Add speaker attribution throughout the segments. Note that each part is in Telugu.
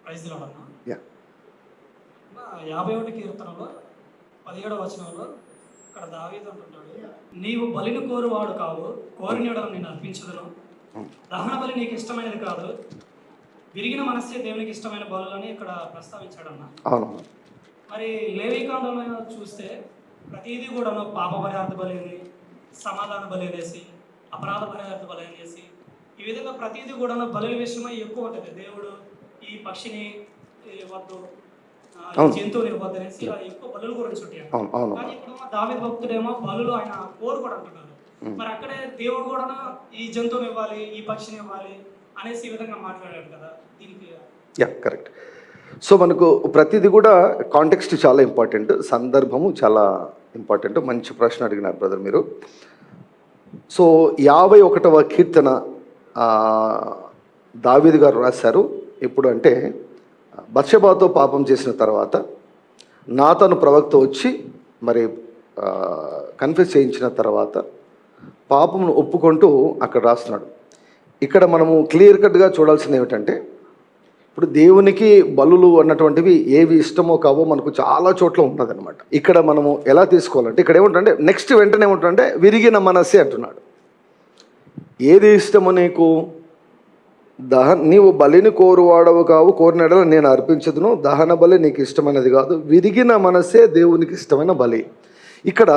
Speaker 1: ప్రైజ్లాడన్నా
Speaker 2: యా
Speaker 1: 51 కీర్తనలో 17వ వచనంలో ఇక్కడ దావీదు అంటుంటాడు, నీవు బలిని కోరువాడు కావు, కోరినడను నేను అర్పించదును, దహన బలి నీకు ఇష్టమైనది కాదు, విరిగిన మనస్సే దేవునికి ఇష్టమైన బలులని ఇక్కడ ప్రస్తావించాడన్న.
Speaker 2: అవును.
Speaker 1: మరి లేవీకాండంలో చూస్తే ప్రతిదీ కూడాను పాప పరిహార్థ బలి, సమాధాన బలి అనేసి, అపరాధ పరిహార్థ బలి అనేసి, ఈ విధంగా ప్రతిదీ కూడా బలుల విషయమై ఎక్కువ ఉంటుంది. దేవుడు ఈ పక్షిని వద్దు, జంతువుని ఇవ్వద్దు అనేసి ఎక్కువ బలుల గురించి ఉంటాయి. కానీ ఇప్పుడు దావీదు భక్తుడేమో బలులు ఆయన కోరుకోడు అంటున్నారు. మరి అక్కడే దేవుడు కూడా ఈ జంతువుని ఇవ్వాలి, ఈ పక్షిని ఇవ్వాలి అనేసి ఈ విధంగా మాట్లాడాడు కదా, దీనికి
Speaker 2: యా కరెక్ట్. సో మనకు ప్రతిదీ కూడా కాంటెక్స్ట్ చాలా ఇంపార్టెంట్, సందర్భము చాలా ఇంపార్టెంట్. మంచి ప్రశ్న అడిగినారు బ్రదర్ మీరు. సో 51వ కీర్తన దావీదు గారు రాశారు. ఇప్పుడు అంటే బత్షెబాతో పాపం చేసిన తర్వాత నాతాను ప్రవక్త వచ్చి మరి కన్ఫెస్ చేయించిన తర్వాత పాపమును ఒప్పుకుంటూ అక్కడ రాస్తున్నాడు. ఇక్కడ మనము క్లియర్ కట్గా చూడాల్సింది ఏమిటంటే, ఇప్పుడు దేవునికి బలులు అన్నటువంటివి ఏవి ఇష్టమో కావో మనకు చాలా చోట్ల ఉన్నదన్నమాట. ఇక్కడ మనము ఎలా తీసుకోవాలంటే, ఇక్కడ ఏముంటుందంటే నెక్స్ట్ వెంటనే ఏముంటుందంటే విరిగిన మనస్సే అంటున్నాడు. ఏది ఇష్టమో నీకు, నీవు బలిని కోరువాడవు కావు, కోరినడల నేను అర్పించదును, దహన బలి నీకు ఇష్టమైనది కాదు, విరిగిన మనసే దేవునికి ఇష్టమైన బలి. ఇక్కడ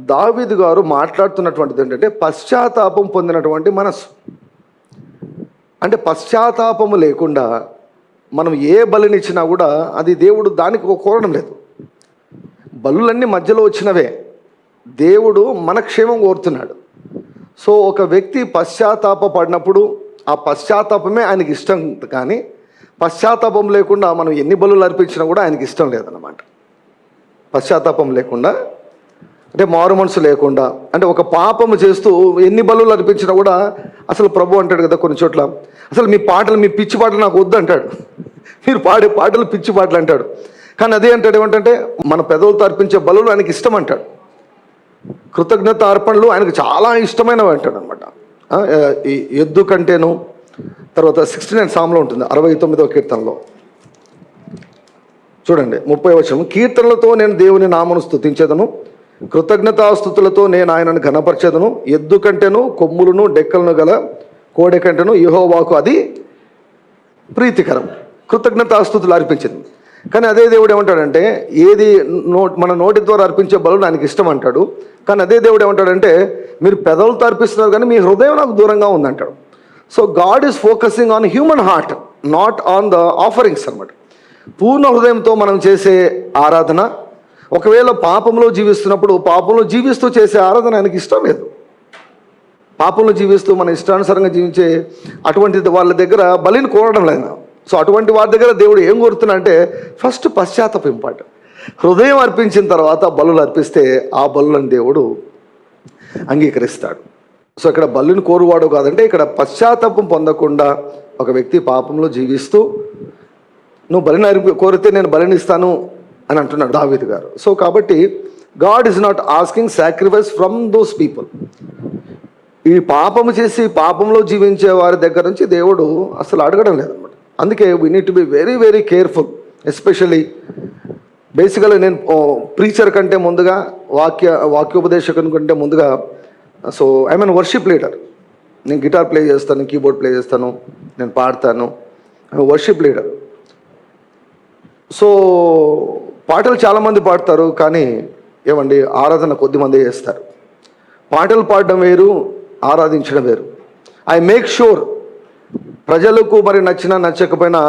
Speaker 2: దావీదు గారు మాట్లాడుతున్నటువంటిది ఏంటంటే పశ్చాత్తాపం పొందినటువంటి మనస్సు. అంటే పశ్చాత్తాపము లేకుండా మనం ఏ బలినిచ్చినా కూడా అది దేవుడు దానికి కోరడం లేదు. బలులన్నీ మధ్యలో వచ్చినవే, దేవుడు మన క్షేమం కోరుతున్నాడు. సో ఒక వ్యక్తి పశ్చాత్తాప పడినప్పుడు ఆ పశ్చాత్తాపమే ఆయనకి ఇష్టం, కానీ పశ్చాత్తాపం లేకుండా మనం ఎన్ని బలులు అర్పించినా కూడా ఆయనకి ఇష్టం లేదన్నమాట. పశ్చాత్తాపం లేకుండా అంటే మారు మనసు లేకుండా, అంటే ఒక పాపము చేస్తూ ఎన్ని బలులు అర్పించినా కూడా అసలు ప్రభు అంటాడు కదా కొన్ని చోట్ల, అసలు మీ పాటలు, మీ పిచ్చి పాటలు నాకు వద్దు అంటాడు. మీరు పాడే పాటలు పిచ్చి పాటలు అంటాడు. కానీ అదే అంటాడు ఏమంటే మన పెదవులతో అర్పించే బలులు ఆయనకి ఇష్టం అంటాడు. కృతజ్ఞత అర్పణలు ఆయనకు చాలా ఇష్టమైనవి అంటాడు అనమాట. ఎద్దు కంటేను, తర్వాత 69 సామ్లో ఉంటుంది 69వ కీర్తనలో చూడండి 30వ వచనం, కీర్తనలతో నేను దేవుని నామను స్తుతించేదను, కృతజ్ఞతాస్తుతులతో నేను ఆయనను ఘనపరచేదను, ఎద్దు కంటేను కొమ్ములను డెక్కలను గల కోడె కంటేను యెహోవాకు అది ప్రీతికరం. కృతజ్ఞతాస్తుతులు అర్పించింది. కానీ అదే దేవుడు ఏమంటాడంటే ఏది మన నోటి ద్వారా అర్పించే బలు ఆయనకి ఇష్టం అంటాడు. కానీ అదే దేవుడు ఏమంటాడంటే మీరు పెదవులతో అర్పిస్తున్నారు కానీ మీ హృదయం నాకు దూరంగా ఉందంటాడు. So God is focusing on human heart, not on the offerings అనమాట. పూర్ణ హృదయంతో మనం చేసే ఆరాధన, ఒకవేళ పాపంలో జీవిస్తున్నప్పుడు పాపంలో జీవిస్తూ చేసే ఆరాధన ఆయనకి ఇష్టం లేదు. పాపంలో జీవిస్తూ మన ఇష్టానుసారంగా జీవించే అటువంటి వాళ్ళ దగ్గర బలిని కోరడం లేదు. సో అటువంటి వారి దగ్గర దేవుడు ఏం కోరుతున్నా అంటే ఫస్ట్ పశ్చాత్తాపం ఇంపార్టెంట్. హృదయం అర్పించిన తర్వాత బలులు అర్పిస్తే ఆ బలులను దేవుడు అంగీకరిస్తాడు. సో ఇక్కడ బలుని కోరువాడు కాదంటే ఇక్కడ పశ్చాత్తాపం పొందకుండా ఒక వ్యక్తి పాపంలో జీవిస్తూ నువ్వు బలిని కోరితే నేను బలిని ఇస్తాను అని అంటున్నాడు దావీదు గారు. సో కాబట్టి God is not asking sacrifice from those people. ఈ పాపము చేసి పాపంలో జీవించే వారి దగ్గర నుంచి దేవుడు అసలు అడగడం లేదన్నమాట. అందుకే we need to be very very careful. Especially బేసికల్గా నేను ప్రీచర్ కంటే ముందుగా వాక్యోపదేశకుని కంటే ముందుగా so I mean worship leader. నేను గిటార్ ప్లే చేస్తాను, కీబోర్డ్ ప్లే చేస్తాను, నేను పాడతాను, వర్షిప్ లీడర్. సో పాటలు చాలామంది పాడతారు కానీ ఏమండి ఆరాధన కొద్దిమంది చేస్తారు. పాటలు పాడడం వేరు, ఆరాధించడం వేరు. ఐ మేక్ షూర్ ప్రజలకు మరి నచ్చినా నచ్చకపోయినా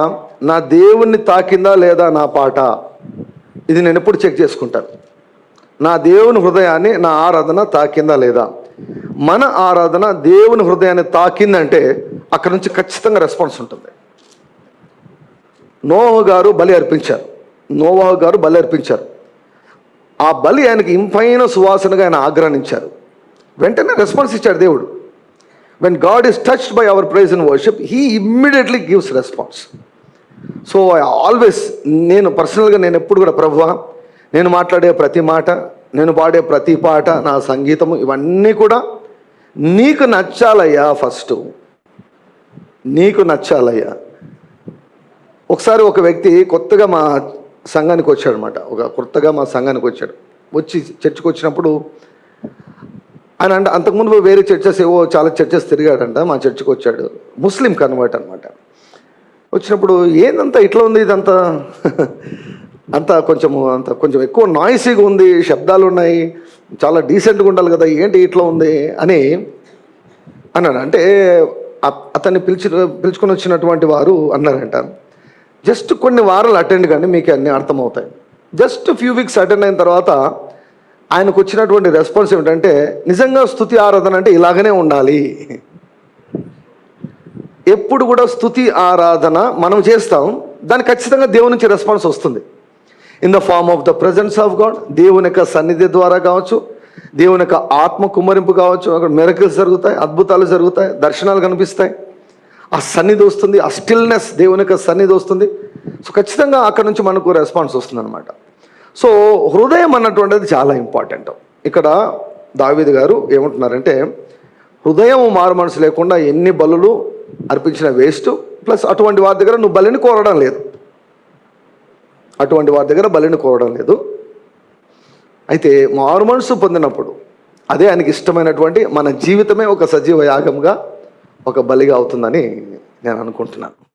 Speaker 2: నా దేవుణ్ణి తాకిందా లేదా నా పాట, ఇది నేను ఎప్పుడు చెక్ చేసుకుంటాను. నా దేవుని హృదయాన్ని నా ఆరాధన తాకిందా లేదా. మన ఆరాధన దేవుని హృదయాన్ని తాకిందంటే అక్కడ నుంచి ఖచ్చితంగా రెస్పాన్స్ ఉంటుంది. నోవాహు గారు బలి అర్పించారు. ఆ బలి ఆయనకి ఇంపైన సువాసనగా ఆయన ఆగ్రహించారు. వెంటనే రెస్పాన్స్ ఇచ్చాడు దేవుడు. When God is touched by our praise and worship, he immediately gives response. So I always, నేను పర్సనల్గా నేను ఎప్పుడు కూడా ప్రభువా, నేను మాట్లాడే ప్రతి మాట, నేను పాడే ప్రతి పాట, నా సంగీతము, ఇవన్నీ కూడా నీకు నచ్చాలయ్యా. ఫస్ట్ నీకు నచ్చాలయ్యా. ఒకసారి ఒక వ్యక్తి కొత్తగా మా సంఘానికి వచ్చాడు అనమాట. కొత్తగా మా సంఘానికి వచ్చాడు. వచ్చి చర్చికి వచ్చినప్పుడు ఆయన అంటే అంతకుముందు వేరే చర్చెస్ ఏవో చాలా చర్చెస్ తిరిగాడంట. మా చర్చికి వచ్చాడు. ముస్లిం కన్వర్ట్ అనమాట. వచ్చినప్పుడు ఏందంతా ఇట్లా ఉంది, ఇదంతా అంతా కొంచెం ఎక్కువ నాయిసీగా ఉంది, శబ్దాలు ఉన్నాయి, చాలా డీసెంట్గా ఉండాలి కదా, ఏంటి ఇట్లా ఉంది అని అన్నాడు. అంటే అతన్ని పిలుచుకొని వచ్చినటువంటి వారు అన్నారంట, జస్ట్ కొన్ని వారాలు అటెండ్ కానీ మీకు అన్నీ అర్థమవుతాయి. జస్ట్ ఫ్యూ వీక్స్ అటెండ్ అయిన తర్వాత ఆయనకు వచ్చినటువంటి రెస్పాన్స్ ఏమిటంటే, నిజంగా స్తుతి ఆరాధన అంటే ఇలాగనే ఉండాలి. ఎప్పుడు కూడా స్తుతి ఆరాధన మనం చేస్తాం, దానికి ఖచ్చితంగా దేవుని నుంచి రెస్పాన్స్ వస్తుంది. In the form of the presence of God, దేవుని యొక్క సన్నిధి ద్వారా కావచ్చు, దేవుని యొక్క ఆత్మ కుమ్మరింపు కావచ్చు, అక్కడ మిరకిల్స్ జరుగుతాయి, అద్భుతాలు జరుగుతాయి, దర్శనాలు కనిపిస్తాయి, ఆ సన్నిధి వస్తుంది, ఆ స్టిల్నెస్, దేవుని యొక్క సన్నిధి వస్తుంది. సో ఖచ్చితంగా అక్కడ నుంచి మనకు రెస్పాన్స్ వస్తుంది అనమాట. సో హృదయం అన్నటువంటిది చాలా ఇంపార్టెంట్. ఇక్కడ దావీదు గారు ఏమంటున్నారంటే, హృదయం మారు మనసు లేకుండా ఎన్ని బలులు అర్పించిన వేస్ట్, ప్లస్ అటువంటి వారి దగ్గర నువ్వు బలిని కోరడం లేదు, అయితే మారు మనసు పొందినప్పుడు అదే ఆయనకి ఇష్టమైనటువంటి మన జీవితమే ఒక సజీవ యాగంగా, ఒక బలిగా అవుతుందని నేను అనుకుంటున్నాను.